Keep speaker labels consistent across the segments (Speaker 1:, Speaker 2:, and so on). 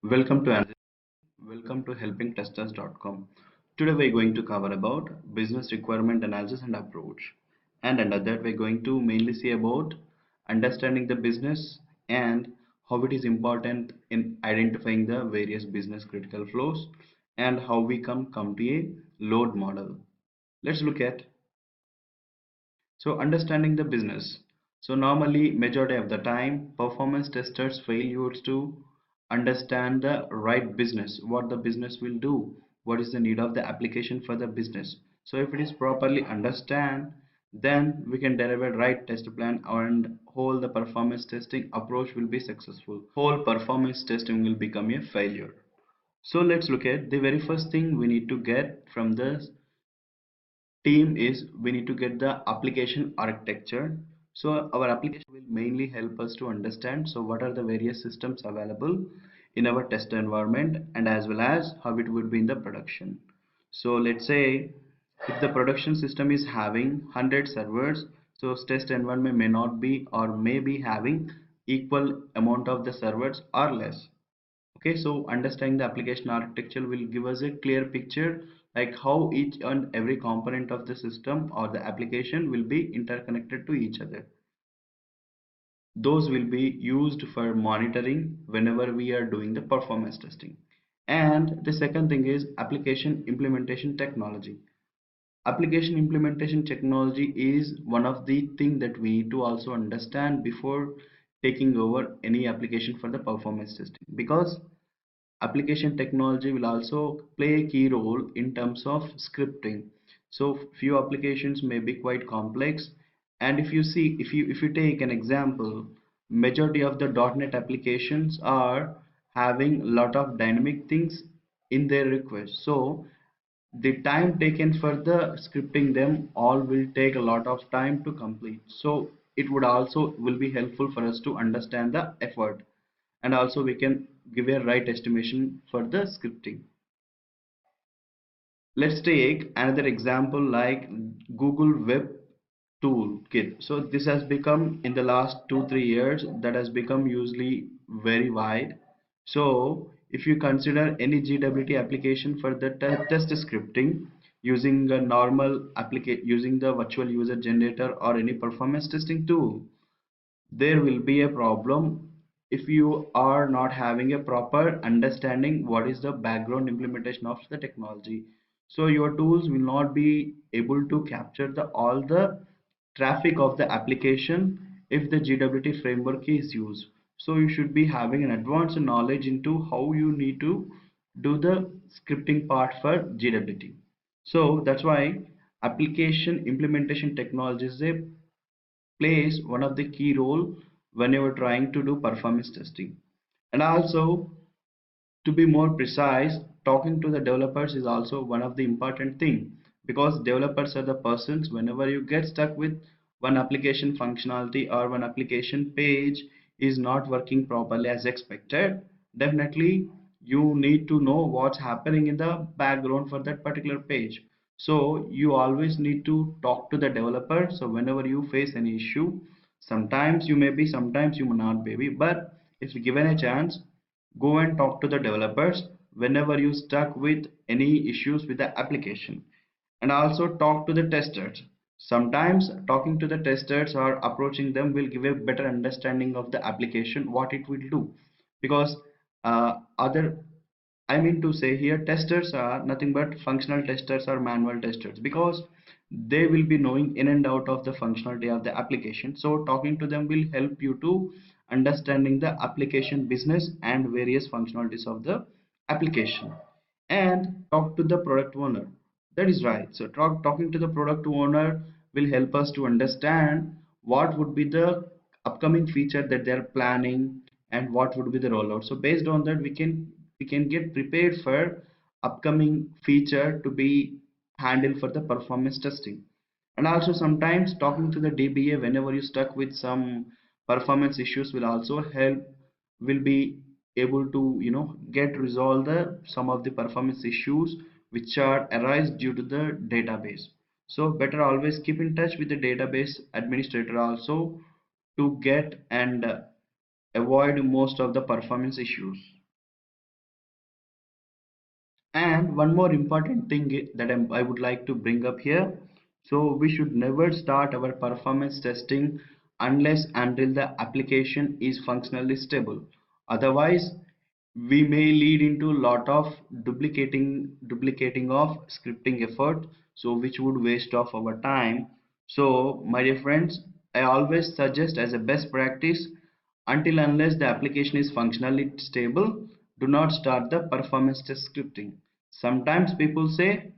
Speaker 1: Welcome to helpingtesters.com. Today we're going to cover about business requirement analysis and approach. And under that we're going to mainly see about understanding the business and how it is important in identifying the various business critical flows and how we come to a load model. Let's look at understanding the business. So normally majority of the time performance testers fail to understand the right business, what the business will do, what is the need of the application for the business. So if it is properly understand, then we can derive a right test plan and whole the performance testing approach will be successful. Whole performance testing will become a failure. So let's look at the very first thing we need to get from the team is we need to get the application architecture. So our application will mainly help us to understand what are the various systems available in our test environment and as well as how it would be in the production. So let's say if the production system is having 100 servers, so test environment may not be or may be having equal amount of the servers or less. Okay, so understanding the application architecture will give us a clear picture like how each and every component of the system or the application will be interconnected to each other. Those will be used for monitoring whenever we are doing the performance testing. And the second thing is application implementation technology. Application implementation technology is one of the thing that we need to also understand before taking over any application for the performance testing, because application technology will also play a key role in terms of scripting. So few applications may be quite complex, and if you take an example, majority of the .NET applications are having a lot of dynamic things in their request. So the time taken for the scripting them all will take a lot of time to complete. So it would also will be helpful for us to understand the effort, and also we can give a right estimation for the scripting. Let's take another example like Google Web Toolkit. So this has become in the last 2-3 years that has become usually very wide. So if you consider any GWT application for the test scripting using a normal application using the virtual user generator or any performance testing tool, there will be a problem if you are not having a proper understanding what is the background implementation of the technology. So your tools will not be able to capture the all the traffic of the application if the GWT framework is used. So you should be having an advanced knowledge into how you need to do the scripting part for GWT. So that's why application implementation technology is a plays one of the key role when you are trying to do performance testing. And also, to be more precise, talking to the developers is also one of the important thing, because developers are the persons whenever you get stuck with one application functionality or one application page is not working properly as expected, definitely you need to know what's happening in the background for that particular page. So you always need to talk to the developer. So whenever you face any issue, sometimes you may be, sometimes you may not be, but if given a chance, go and talk to the developers whenever you stuck with any issues with the application. And also talk to the testers. Sometimes talking to the testers or approaching them will give a better understanding of the application what it will do, because other I mean to say here testers are nothing but functional testers or manual testers, because they will be knowing in and out of the functionality of the application. So talking to them will help you to understanding the application business and various functionalities of the application. And talk to the product owner. That is right. So talking to the product owner will help us to understand what would be the upcoming feature that they're planning and what would be the rollout. So based on that, we can get prepared for upcoming feature to be handled for the performance testing. And also sometimes talking to the DBA whenever you stuck with some performance issues will also help, will be able to get resolve the some of the performance issues which are arise due to the database. So better always keep in touch with the database administrator also to get and avoid most of the performance issues. And one more important thing that I would like to bring up here. So we should never start our performance testing unless until the application is functionally stable. Otherwise, we may lead into a lot of duplicating of scripting effort, so which would waste of our time. So my dear friends, I always suggest as a best practice, until unless the application is functionally stable, do not start the performance test scripting. Sometimes people say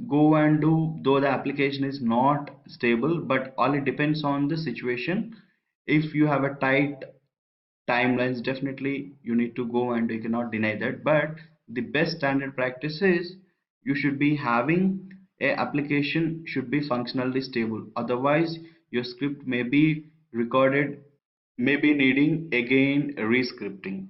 Speaker 1: go and do though the application is not stable, but all it depends on the situation. If you have a tight timelines, definitely you need to go and you cannot deny that, but the best standard practice is you should be having a application should be functionally stable. Otherwise your script may be recorded, may be needing again rescripting.